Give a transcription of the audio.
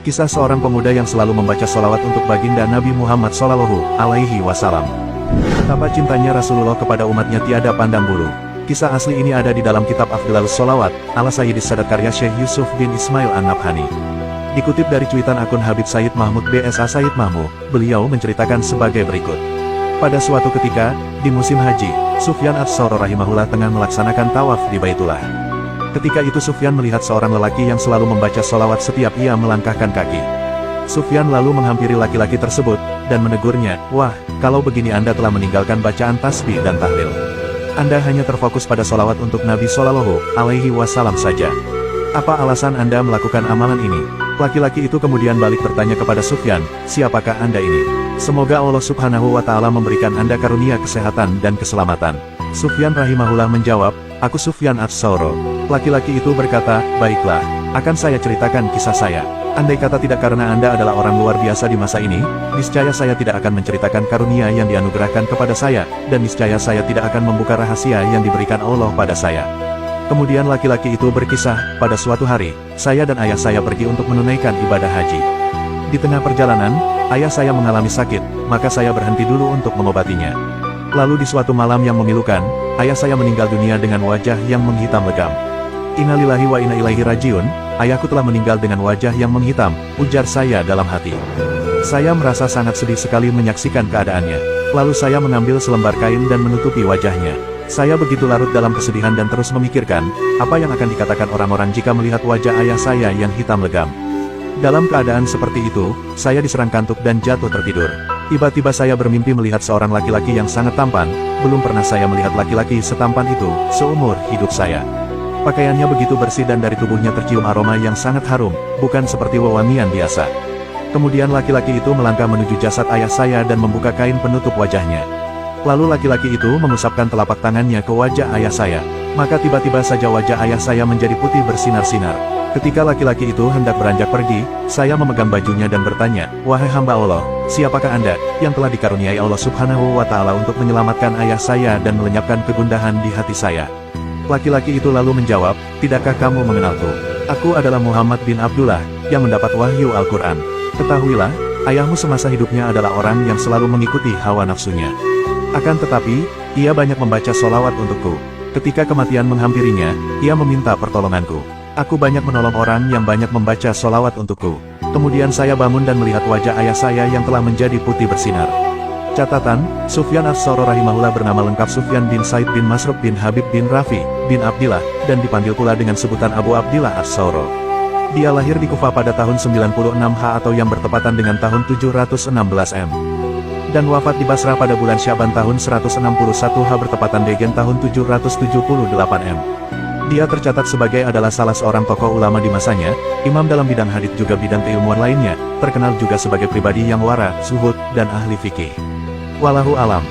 Kisah seorang pemuda yang selalu membaca solawat untuk baginda Nabi Muhammad SAW. Betapa cintanya Rasulullah kepada umatnya tiada pandang bulu. Kisah asli ini ada di dalam kitab Afdhalus Sholawat, ala Sayyidis Sadat karya Syekh Yusuf bin Ismail An-Nabhani. Dikutip dari cuitan akun Habib Said Mahmud BSA Said Mahmud, beliau menceritakan sebagai berikut. Pada suatu ketika, di musim haji, Sufyan Ats-Tsauri rahimahullah tengah melaksanakan tawaf di Baitullah. Ketika itu Sufyan melihat seorang lelaki yang selalu membaca solawat setiap ia melangkahkan kaki. Sufyan lalu menghampiri laki-laki tersebut, dan menegurnya, "Wah, kalau begini Anda telah meninggalkan bacaan tasbih dan tahlil. Anda hanya terfokus pada solawat untuk Nabi SAW saja. Apa alasan Anda melakukan amalan ini?" Laki-laki itu kemudian balik bertanya kepada Sufyan, "Siapakah Anda ini? Semoga Allah Subhanahu wa Ta'ala memberikan Anda karunia kesehatan dan keselamatan." Sufyan rahimahullah menjawab, "Aku Sufyan Ats-Tsauri." Laki-laki itu berkata, "Baiklah, akan saya ceritakan kisah saya. Andai kata tidak karena Anda adalah orang luar biasa di masa ini, niscaya saya tidak akan menceritakan karunia yang dianugerahkan kepada saya, dan niscaya saya tidak akan membuka rahasia yang diberikan Allah pada saya." Kemudian laki-laki itu berkisah, "Pada suatu hari, saya dan ayah saya pergi untuk menunaikan ibadah haji. Di tengah perjalanan, ayah saya mengalami sakit, maka saya berhenti dulu untuk mengobatinya. Lalu di suatu malam yang memilukan, ayah saya meninggal dunia dengan wajah yang menghitam legam. Innalillahi wa inna ilaihi rajiun, ayahku telah meninggal dengan wajah yang menghitam," ujar saya dalam hati. Saya merasa sangat sedih sekali menyaksikan keadaannya. Lalu saya mengambil selembar kain dan menutupi wajahnya. Saya begitu larut dalam kesedihan dan terus memikirkan, apa yang akan dikatakan orang-orang jika melihat wajah ayah saya yang hitam legam. Dalam keadaan seperti itu, saya diserang kantuk dan jatuh tertidur. Tiba-tiba saya bermimpi melihat seorang laki-laki yang sangat tampan. Belum pernah saya melihat laki-laki setampan itu seumur hidup saya. Pakaiannya begitu bersih dan dari tubuhnya tercium aroma yang sangat harum, bukan seperti wewangian biasa. Kemudian laki-laki itu melangkah menuju jasad ayah saya dan membuka kain penutup wajahnya. Lalu laki-laki itu mengusapkan telapak tangannya ke wajah ayah saya. Maka tiba-tiba saja wajah ayah saya menjadi putih bersinar-sinar. Ketika laki-laki itu hendak beranjak pergi, saya memegang bajunya dan bertanya, "Wahai hamba Allah, siapakah Anda, yang telah dikaruniai Allah Subhanahu wa Ta'ala untuk menyelamatkan ayah saya dan melenyapkan kegundahan di hati saya?" Laki-laki itu lalu menjawab, "Tidakkah kamu mengenalku? Aku adalah Muhammad bin Abdullah, yang mendapat wahyu Al-Quran. Ketahuilah, ayahmu semasa hidupnya adalah orang yang selalu mengikuti hawa nafsunya. Akan tetapi, ia banyak membaca solawat untukku. Ketika kematian menghampirinya, ia meminta pertolonganku. Aku banyak menolong orang yang banyak membaca solawat untukku. Kemudian saya bangun dan melihat wajah ayah saya yang telah menjadi putih bersinar." Catatan, Sufyan Ats-Tsauri rahimahullah bernama lengkap Sufyan bin Said bin Masruq bin Habib bin Rafi, bin Abdillah, dan dipanggil pula dengan sebutan Abu Abdillah Ats-Tsauri. Dia lahir di Kufah pada tahun 96 atau yang bertepatan dengan tahun 716 dan wafat di Basrah pada bulan Syaban tahun 161 bertepatan dengan tahun 778 Dia tercatat sebagai adalah salah seorang tokoh ulama di masanya, imam dalam bidang hadits juga bidang keilmuan lainnya, terkenal juga sebagai pribadi yang wara, zuhud, dan ahli fikih. Wallahu alam.